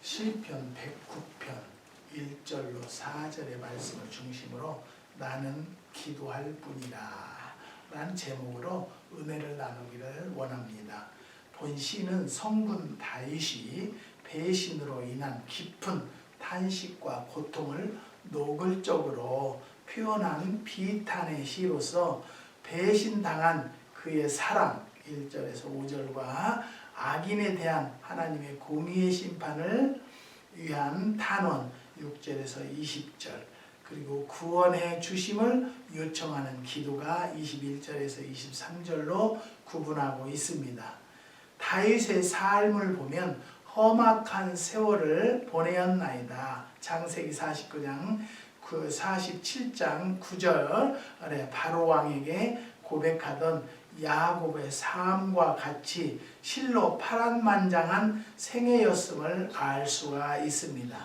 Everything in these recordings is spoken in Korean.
시편 109편 1절로 4절의 말씀을 중심으로 나는 기도할 뿐이라 라는 제목으로 은혜를 나누기를 원합니다. 본 시는 성군 다윗이 배신으로 인한 깊은 탄식과 고통을 노골적으로 표현한 비탄의 시로서 배신당한 그의 사랑 1절에서 5절과 악인에 대한 하나님의 공의의 심판을 위한 탄원 6절에서 20절 그리고 구원해 주심을 요청하는 기도가 21절에서 23절로 구분하고 있습니다. 다윗의 삶을 보면 험악한 세월을 보내었나이다. 창세기 49장 47장 9절에 바로 왕에게 고백하던 야곱의 삶과 같이 실로 파란만장한 생애였음을 알 수가 있습니다.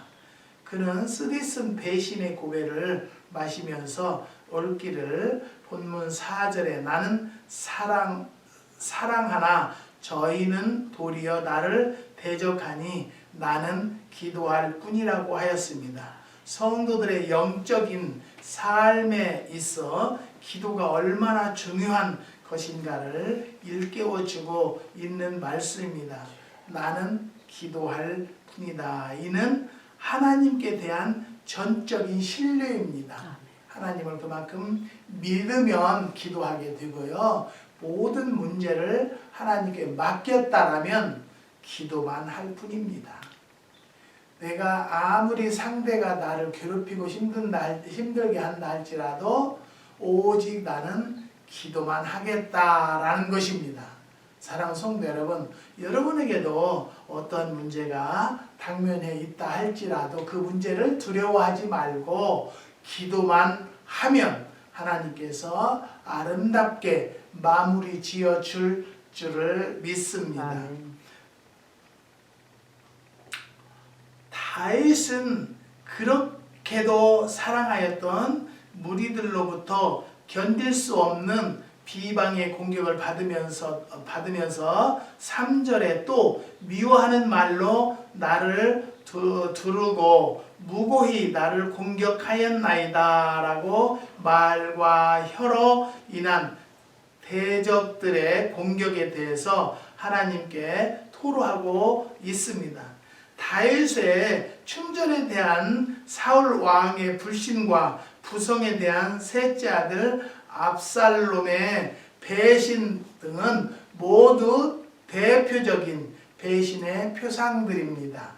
그는 쓰디쓴 배신의 고배를 마시면서 옳기를 본문 4절에 나는 사랑하나 저희는 도리어 나를 대적하니 나는 기도할 뿐이라고 하였습니다. 성도들의 영적인 삶에 있어 기도가 얼마나 중요한 것인가를 일깨워주고 있는 말씀입니다. 나는 기도할 뿐이다. 이는 하나님께 대한 전적인 신뢰입니다. 하나님을 그만큼 믿으면 기도하게 되고요. 모든 문제를 하나님께 맡겼다라면 기도만 할 뿐입니다. 내가 아무리 상대가 나를 괴롭히고 힘들게 한다 할지라도 오직 나는 기도만 하겠다라는 것입니다. 사랑하는 성도 여러분, 여러분에게도 어떤 문제가 당면에 있다 할지라도 그 문제를 두려워하지 말고 기도만 하면 하나님께서 아름답게 마무리 지어줄 줄을 믿습니다. 아멘. 다윗은 그렇게도 사랑하였던 무리들로부터 견딜 수 없는 비방의 공격을 받으면서 3절에 또 미워하는 말로 나를 두르고 무고히 나를 공격하였나이다 라고 말과 혀로 인한 대적들의 공격에 대해서 하나님께 토로하고 있습니다. 다윗의 충전에 대한 사울 왕의 불신과 부성에 대한 셋째 아들 압살롬의 배신 등은 모두 대표적인 배신의 표상들입니다.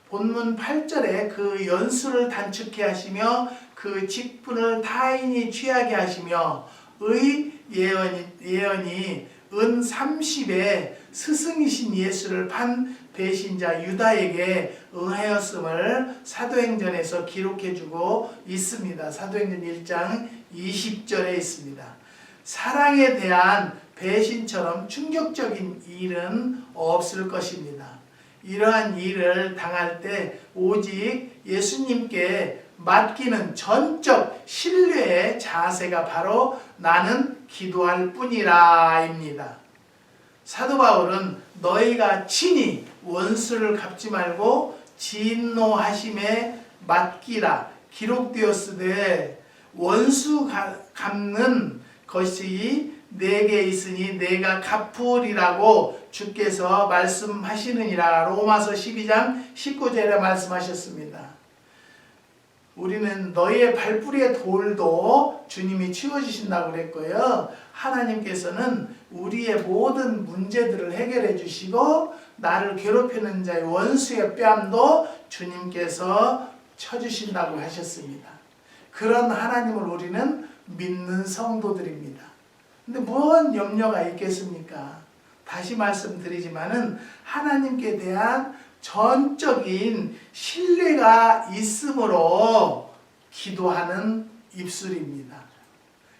본문 8절에 그 연수를 단축해 하시며 그 직분을 타인이 취하게 하시며 의 예언이 은 30에 스승이신 예수를 판 배신자 유다에게 응하였음을 사도행전에서 기록해주고 있습니다. 사도행전 1장 20절에 있습니다. 사랑에 대한 배신처럼 충격적인 일은 없을 것입니다. 이러한 일을 당할 때 오직 예수님께 맡기는 전적 신뢰의 자세가 바로 나는 기도할 뿐이라 입니다. 사도 바울은 너희가 친히 원수를 갚지 말고 진노하심에 맡기라 기록되었으되 원수 갚는 것이 내게 있으니 내가 갚으리라고 주께서 말씀하시느니라. 로마서 12장 19절에 말씀하셨습니다. 우리는 너희의 발뿌리의 돌도 주님이 치워주신다고 그랬고요. 하나님께서는 우리의 모든 문제들을 해결해 주시고 나를 괴롭히는 자의 원수의 뺨도 주님께서 쳐주신다고 하셨습니다. 그런 하나님을 우리는 믿는 성도들입니다. 근데 뭔 염려가 있겠습니까? 다시 말씀드리지만은 하나님께 대한 전적인 신뢰가 있으므로 기도하는 입술입니다.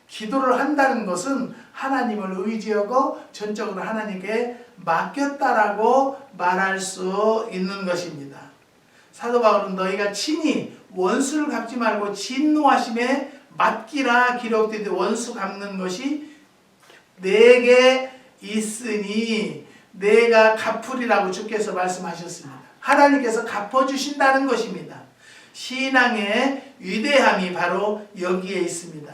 기도를 한다는 것은 하나님을 의지하고 전적으로 하나님께 맡겼다라고 말할 수 있는 것입니다. 사도 바울은 너희가 친히 원수를 갚지 말고 진노하심에 맡기라 기록되되 원수 갚는 것이 내게 있으니 내가 갚으리라고 주께서 말씀하셨습니다. 하나님께서 갚아주신다는 것입니다. 신앙의 위대함이 바로 여기에 있습니다.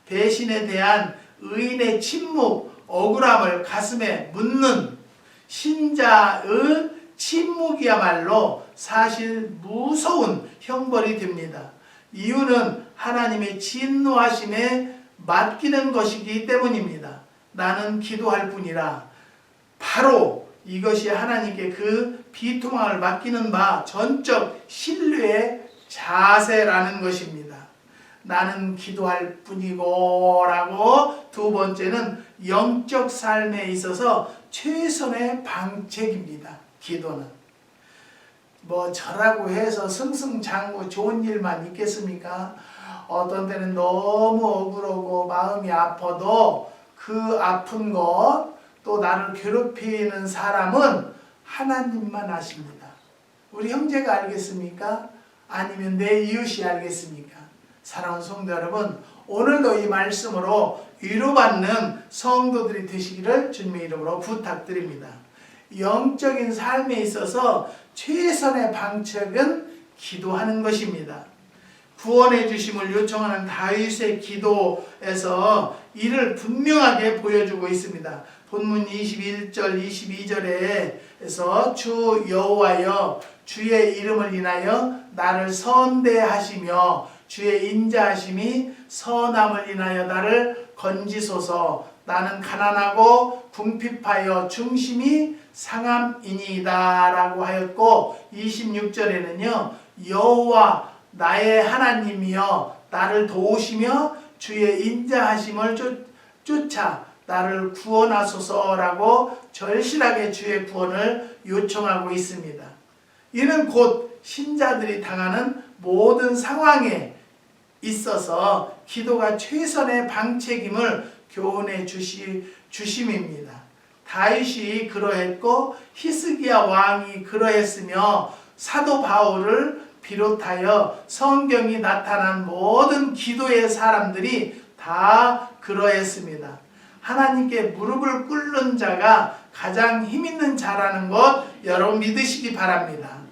배신에 대한 의인의 침묵, 억울함을 가슴에 묻는 신자의 침묵이야말로 사실 무서운 형벌이 됩니다. 이유는 하나님의 진노하심에 맡기는 것이기 때문입니다. 나는 기도할 뿐이라. 바로 이것이 하나님께 그 비통함을 맡기는 바 전적 신뢰의 자세라는 것입니다. 나는 기도할 뿐이고 라고 두 번째는 영적 삶에 있어서 최선의 방책입니다. 기도는 저라고 해서 승승장구 좋은 일만 있겠습니까? 어떤 때는 너무 억울하고 마음이 아파도 그 아픈 것, 또 나를 괴롭히는 사람은 하나님만 아십니다. 우리 형제가 알겠습니까? 아니면 내 이웃이 알겠습니까? 사랑하는 성도 여러분, 오늘도 이 말씀으로 위로받는 성도들이 되시기를 주님의 이름으로 부탁드립니다. 영적인 삶에 있어서 최선의 방책은 기도하는 것입니다. 구원해 주심을 요청하는 다윗의 기도에서 이를 분명하게 보여주고 있습니다. 본문 21절 22절에서 주 여호와여 주의 이름을 인하여 나를 선대하시며 주의 인자하심이 선함을 인하여 나를 건지소서. 나는 가난하고 궁핍하여 중심이 상함이니이다 라고 하였고, 26절에는요 여호와 나의 하나님이여 나를 도우시며 주의 인자하심을 쫓아 나를 구원하소서라고 절실하게 주의 구원을 요청하고 있습니다. 이는 곧 신자들이 당하는 모든 상황에 있어서 기도가 최선의 방책임을 교훈해 주심입니다. 다윗이 그러했고 히스기야 왕이 그러했으며 사도 바울을 비롯하여 성경이 나타난 모든 기도의 사람들이 다 그러했습니다. 하나님께 무릎을 꿇는 자가 가장 힘있는 자라는 것 여러분 믿으시기 바랍니다.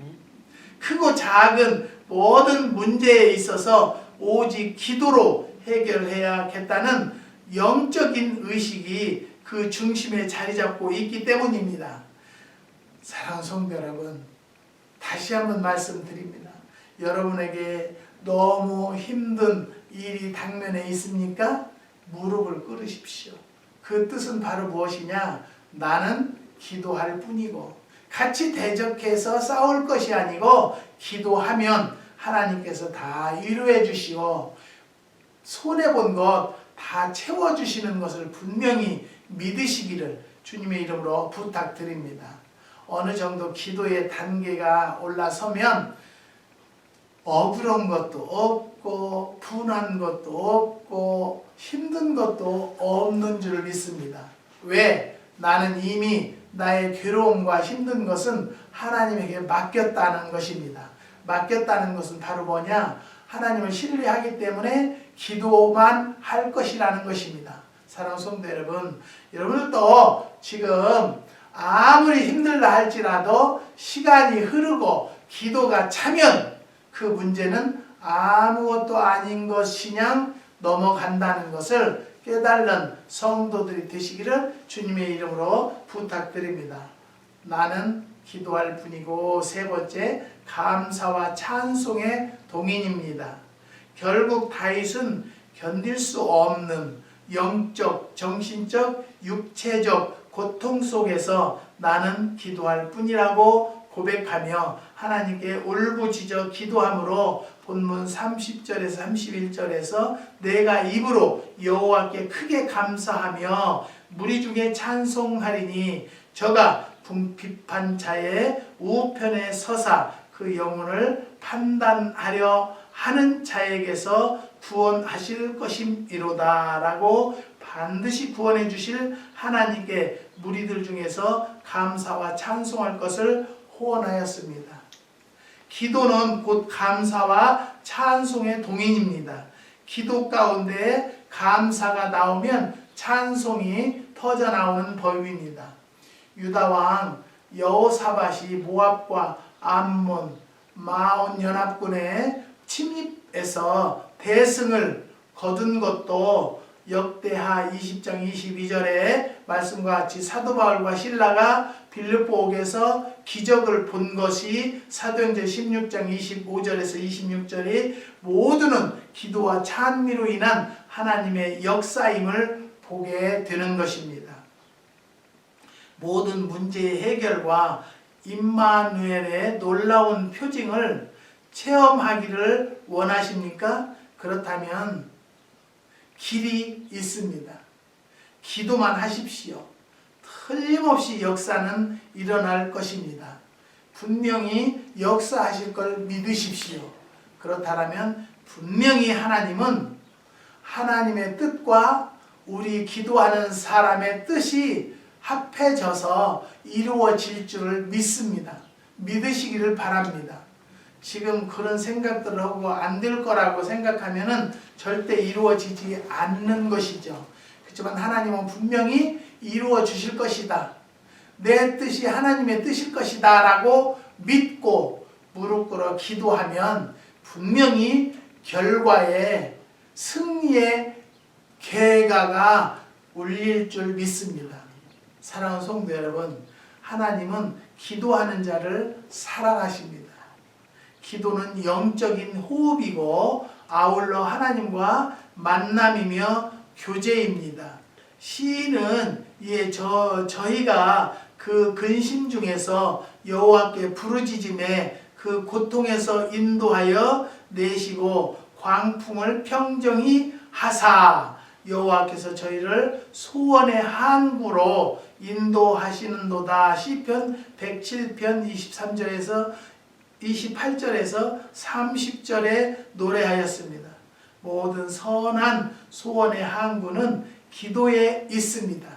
크고 작은 모든 문제에 있어서 오직 기도로 해결해야겠다는 영적인 의식이 그 중심에 자리 잡고 있기 때문입니다. 사랑하는 성도 여러분, 다시 한번 말씀드립니다. 여러분에게 너무 힘든 일이 당면에 있습니까? 무릎을 꿇으십시오. 그 뜻은 바로 무엇이냐? 나는 기도할 뿐이고, 같이 대적해서 싸울 것이 아니고 기도하면 하나님께서 다 위로해 주시고 손해본 것 다 채워주시는 것을 분명히 믿으시기를 주님의 이름으로 부탁드립니다. 어느 정도 기도의 단계가 올라서면 억울한 것도 없고 분한 것도 없고 힘든 것도 없는 줄 믿습니다. 왜? 나는 이미 나의 괴로움과 힘든 것은 하나님에게 맡겼다는 것입니다. 맡겼다는 것은 바로 뭐냐? 하나님을 신뢰하기 때문에 기도만 할 것이라는 것입니다. 사랑하는 성도 여러분, 여러분들도 지금 아무리 힘들다 할지라도 시간이 흐르고 기도가 차면 그 문제는 아무것도 아닌 것이냥 넘어간다는 것을 깨달는 성도들이 되시기를 주님의 이름으로 부탁드립니다. 나는 기도할 뿐이고, 세 번째, 감사와 찬송의 동인입니다. 결국 다윗은 견딜 수 없는 영적, 정신적, 육체적 고통 속에서 나는 기도할 뿐이라고 고백하며 하나님께 울부짖어 기도함으로 본문 30절에서 31절에서 내가 입으로 여호와께 크게 감사하며 무리 중에 찬송하리니 저가 궁핍한 자의 우편에 서사 그 영혼을 판단하려 하는 자에게서 구원하실 것임이로다 라고 반드시 구원해 주실 하나님께 무리들 중에서 감사와 찬송할 것을 호언하였습니다. 기도는 곧 감사와 찬송의 동인입니다. 기도 가운데 감사가 나오면 찬송이 터져나오는 법입니다. 유다왕 여호사밧이 모압과 암몬, 마온 연합군에 침입해서 대승을 거둔 것도 역대하 20장 22절에 말씀과 같이 사도 바울과 실라가 빌립보옥에서 기적을 본 것이 사도행전 16장 25절에서 26절이 모두는 기도와 찬미로 인한 하나님의 역사임을 보게 되는 것입니다. 모든 문제의 해결과 임마누엘의 놀라운 표징을 체험하기를 원하십니까? 그렇다면 길이 있습니다. 기도만 하십시오. 틀림없이 역사는 일어날 것입니다. 분명히 역사하실 걸 믿으십시오. 그렇다면 분명히 하나님은 하나님의 뜻과 우리 기도하는 사람의 뜻이 합해져서 이루어질 줄을 믿습니다. 믿으시기를 바랍니다. 지금 그런 생각들을 하고 안 될 거라고 생각하면은 절대 이루어지지 않는 것이죠. 그렇지만 하나님은 분명히 이루어 주실 것이다. 내 뜻이 하나님의 뜻일 것이다 라고 믿고 무릎 꿇어 기도하면 분명히 결과에 승리의 개가가 울릴 줄 믿습니다. 사랑하는 성도 여러분, 하나님은 기도하는 자를 사랑하십니다. 기도는 영적인 호흡이고 아울러 하나님과 만남이며 교제입니다. 시인은 저희가 그 근심 중에서 여호와께 부르짖음에 그 고통에서 인도하여 내시고 광풍을 평정히 하사 여호와께서 저희를 소원의 항구로 인도하시는도다. 시편 107편 23절에서 28절에서 30절에 노래하였습니다. 모든 선한 소원의 항구는 기도에 있습니다.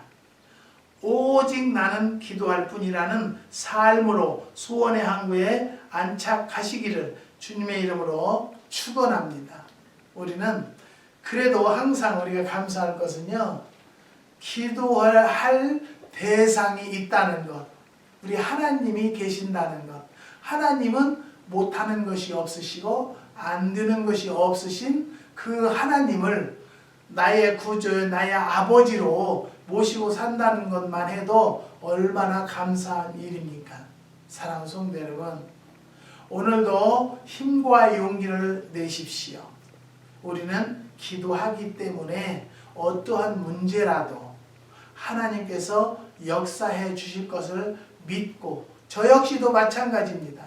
오직 나는 기도할 뿐이라는 삶으로 소원의 항구에 안착하시기를 주님의 이름으로 축원합니다. 우리는 그래도 항상 우리가 감사할 것은요, 기도할 대상이 있다는 것, 우리 하나님이 계신다는 것. 하나님은 못하는 것이 없으시고 안 되는 것이 없으신 그 하나님을 나의 구주, 나의 아버지로 모시고 산다는 것만 해도 얼마나 감사한 일입니까? 사랑하는 성도 여러분, 오늘도 힘과 용기를 내십시오. 우리는 기도하기 때문에 어떠한 문제라도 하나님께서 역사해 주실 것을 믿고, 저 역시도 마찬가지입니다.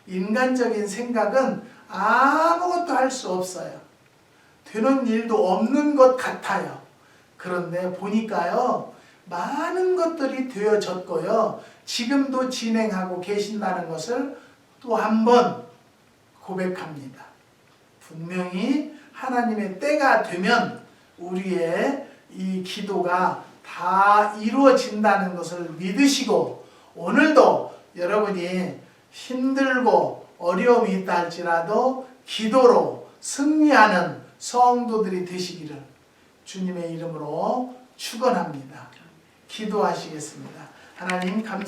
인간적인 생각은 아무것도 할 수 없어요. 되는 일도 없는 것 같아요. 그런데 보니까요, 많은 것들이 되어졌고요, 지금도 진행하고 계신다는 것을 또 한 번 고백합니다. 분명히 하나님의 때가 되면 우리의 이 기도가 다 이루어진다는 것을 믿으시고, 오늘도 여러분이 힘들고 어려움이 있다 할지라도 기도로 승리하는 성도들이 되시기를 주님의 이름으로 축원합니다. 기도하시겠습니다. 하나님 감사합니다.